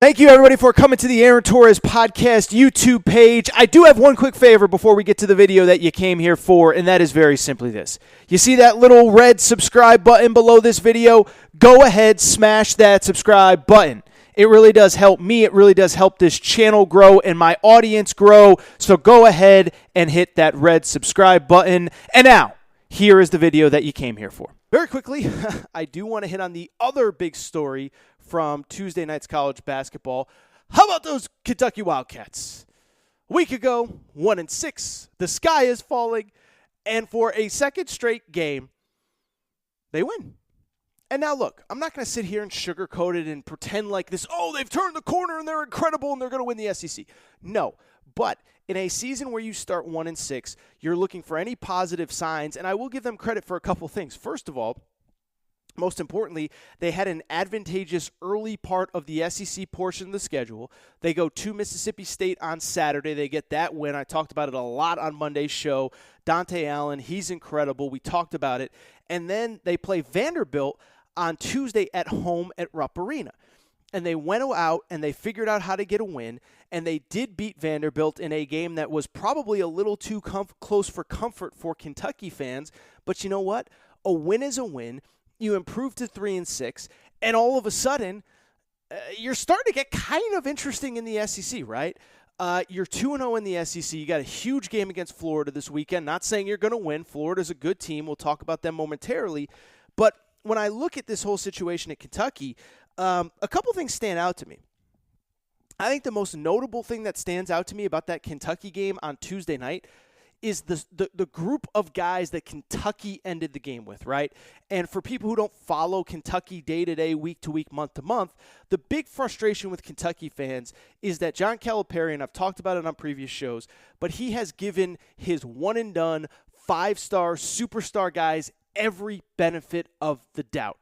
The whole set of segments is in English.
Thank you, everybody, for coming to the Aaron Torres Podcast YouTube page. I do have one quick favor before we get to the video that you came here for, and that is very simply this. You see that little red subscribe button below this video? Go ahead, smash that subscribe button. It really does help me. It really does help this channel grow and my audience grow. So go ahead and hit that red subscribe button. And now, here is the video that you came here for. Very quickly, I do want to hit on the other big story from Tuesday night's college basketball. How about those Kentucky Wildcats? A week ago, 1-6. The sky is falling. And for a second straight game, they win. And now look, I'm not going to sit here and sugarcoat it and pretend like this, they've turned the corner and they're incredible and they're going to win the SEC. No, but in a season where you start 1-6, you're looking for any positive signs, and I will give them credit for a couple things. First of all, most importantly, they had an advantageous early part of the SEC portion of the schedule. They go to Mississippi State on Saturday. They get that win. I talked about it a lot on Monday's show. Dante Allen, he's incredible. We talked about it. And then they play Vanderbilt on Tuesday at home at Rupp Arena. And they went out and they figured out how to get a win, and they did beat Vanderbilt in a game that was probably a little too close for comfort for Kentucky fans. But you know what? A win is a win. You improve to 3-6, and all of a sudden, you're starting to get kind of interesting in the SEC, right? You're 2-0 in the SEC. You got a huge game against Florida this weekend. Not saying you're going to win. Florida's a good team. We'll talk about them momentarily. But when I look at this whole situation at Kentucky, a couple things stand out to me. I think the most notable thing that stands out to me about that Kentucky game on Tuesday night is the group of guys that Kentucky ended the game with, right? And for people who don't follow Kentucky day-to-day, week-to-week, month-to-month, the big frustration with Kentucky fans is that John Calipari, and I've talked about it on previous shows, but he has given his one-and-done, five-star, superstar guys every benefit of the doubt.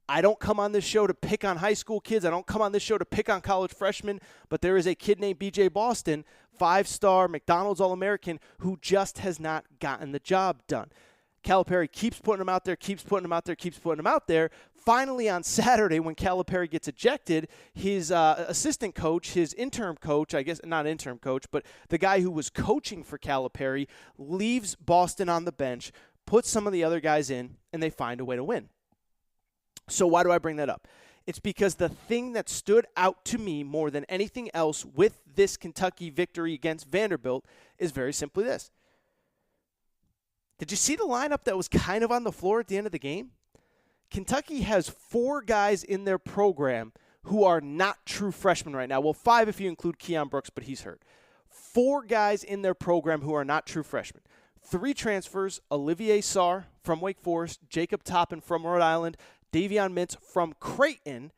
I don't come on this show to pick on high school kids. I don't come on this show to pick on college freshmen, but there is a kid named B.J. Boston, five-star McDonald's All-American, who just has not gotten the job done. Calipari keeps putting him out there, keeps putting him out there, keeps putting him out there. Finally, on Saturday, when Calipari gets ejected, his assistant coach, his interim coach, I guess not interim coach, but the guy who was coaching for Calipari, leaves Boston on the bench, puts some of the other guys in, and they find a way to win. So why do I bring that up? It's because the thing that stood out to me more than anything else with this Kentucky victory against Vanderbilt is very simply this. Did you see the lineup that was kind of on the floor at the end of the game? Kentucky has 4 guys in their program who are not true freshmen right now. Well, 5 if you include Keon Brooks, but he's hurt. 4 guys in their program who are not true freshmen. 3 transfers, Olivier Sarr from Wake Forest, Jacob Toppin from Rhode Island, Davion Mintz from Creighton,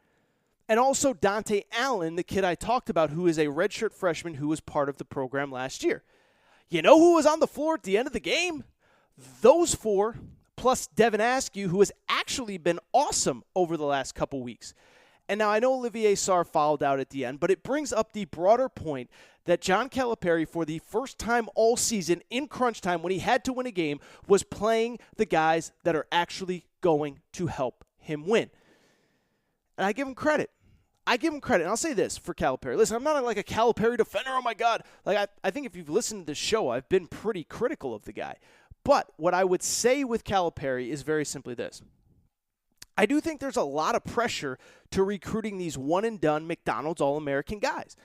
and also Dante Allen, the kid I talked about, who is a redshirt freshman who was part of the program last year. You know who was on the floor at the end of the game? Those 4, plus Devin Askew, who has actually been awesome over the last couple weeks. And now I know Olivier Sarr fouled out at the end, but it brings up the broader point that John Calipari, for the first time all season in crunch time when he had to win a game, was playing the guys that are actually going to help him win. And I give him credit. And I'll say this for Calipari. Listen, I'm not like a Calipari defender. Oh, my God. I think if you've listened to this show, I've been pretty critical of the guy. But what I would say with Calipari is very simply this. I do think there's a lot of pressure to recruiting these one-and-done McDonald's All-American guys.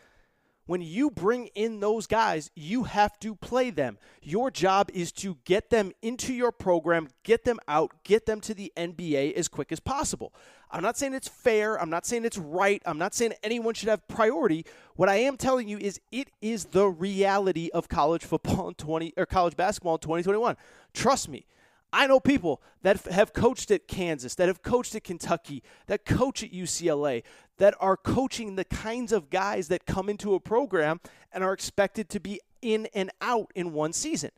When you bring in those guys, you have to play them. Your job is to get them into your program, get them out, get them to the NBA as quick as possible. I'm not saying it's fair. I'm not saying it's right. I'm not saying anyone should have priority. What I am telling you is it is the reality of college football college basketball in 2021. Trust me. I know people that have coached at Kansas, that have coached at Kentucky, that coach at UCLA, that are coaching the kinds of guys that come into a program and are expected to be in and out in one season.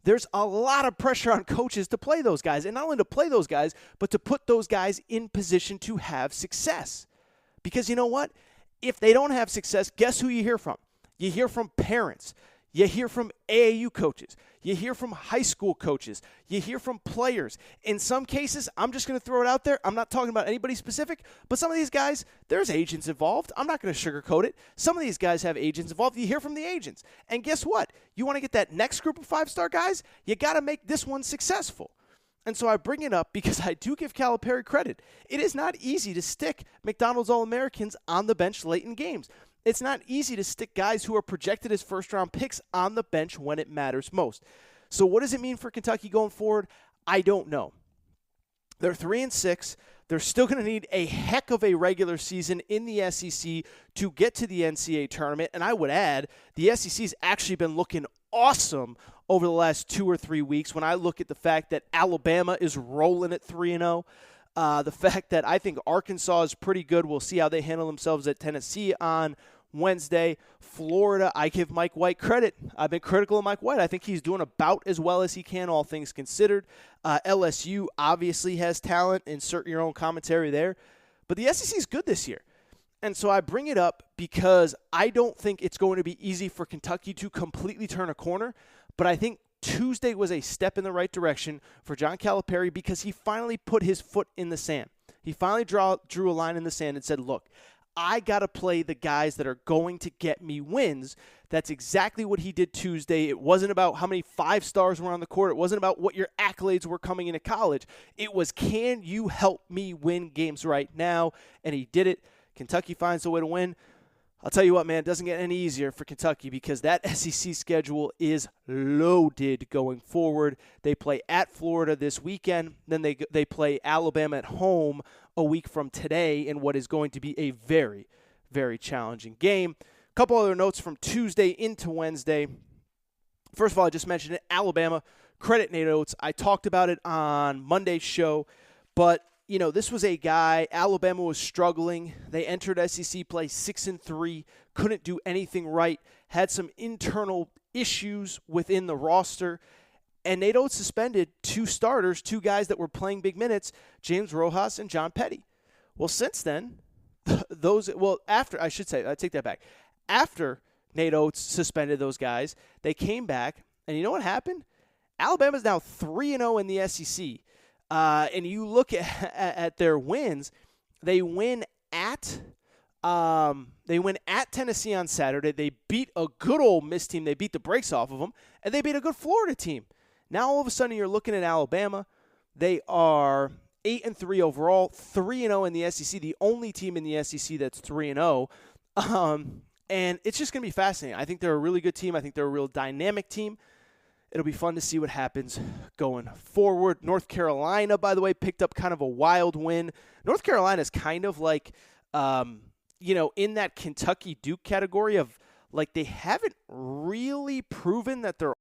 There's a lot of pressure on coaches to play those guys, and not only to play those guys, but to put those guys in position to have success. Because you know what? If they don't have success, guess who you hear from? You hear from parents. You hear from AAU coaches. You hear from high school coaches. You hear from players. In some cases, I'm just going to throw it out there. I'm not talking about anybody specific, but some of these guys, there's agents involved. I'm not going to sugarcoat it. Some of these guys have agents involved. You hear from the agents. And guess what? You want to get that next group of five-star guys? You got to make this one successful. And so I bring it up because I do give Calipari credit. It is not easy to stick McDonald's All-Americans on the bench late in games. It's not easy to stick guys who are projected as first-round picks on the bench when it matters most. So what does it mean for Kentucky going forward? I don't know. They're 3-6. They're still going to need a heck of a regular season in the SEC to get to the NCAA tournament. And I would add, the SEC's actually been looking awesome over the last 2 or 3 weeks when I look at the fact that Alabama is rolling at 3-0. The fact that I think Arkansas is pretty good. We'll see how they handle themselves at Tennessee on Wednesday. Florida, I give Mike White credit. I've been critical of Mike White. I think he's doing about as well as he can, all things considered. LSU obviously has talent. Insert your own commentary there. But the SEC is good this year. And so I bring it up because I don't think it's going to be easy for Kentucky to completely turn a corner. But I think Tuesday was a step in the right direction for John Calipari because he finally put his foot in the sand. He finally drew a line in the sand and said, look, I got to play the guys that are going to get me wins. That's exactly what he did Tuesday. It wasn't about how many 5-stars were on the court. It wasn't about what your accolades were coming into college. It was, can you help me win games right now? And he did it. Kentucky finds a way to win. I'll tell you what, man, it doesn't get any easier for Kentucky because that SEC schedule is loaded going forward. They play at Florida this weekend. Then they play Alabama at home a week from today in what is going to be a very, very challenging game. A couple other notes from Tuesday into Wednesday. First of all, I just mentioned it, Alabama. Credit Nate Oates. I talked about it on Monday's show, but you know, this was a guy, Alabama was struggling. They entered SEC play 6-3, couldn't do anything right, had some internal issues within the roster, and Nate Oates suspended 2 starters, 2 guys that were playing big minutes, James Rojas and John Petty. Well, since then, I take that back. After Nate Oates suspended those guys, they came back, and you know what happened? Alabama's now 3-0 in the SEC. And you look at their wins, they win at Tennessee on Saturday. They beat a good old Miss team. They beat the brakes off of them, and they beat a good Florida team. Now all of a sudden you're looking at Alabama. They are 8-3 overall, 3-0 in the SEC, the only team in the SEC that's 3-0. And it's just going to be fascinating. I think they're a really good team. I think they're a real dynamic team. It'll be fun to see what happens going forward. North Carolina, by the way, picked up kind of a wild win. North Carolina is kind of like, in that Kentucky Duke category of, like, they haven't really proven that they're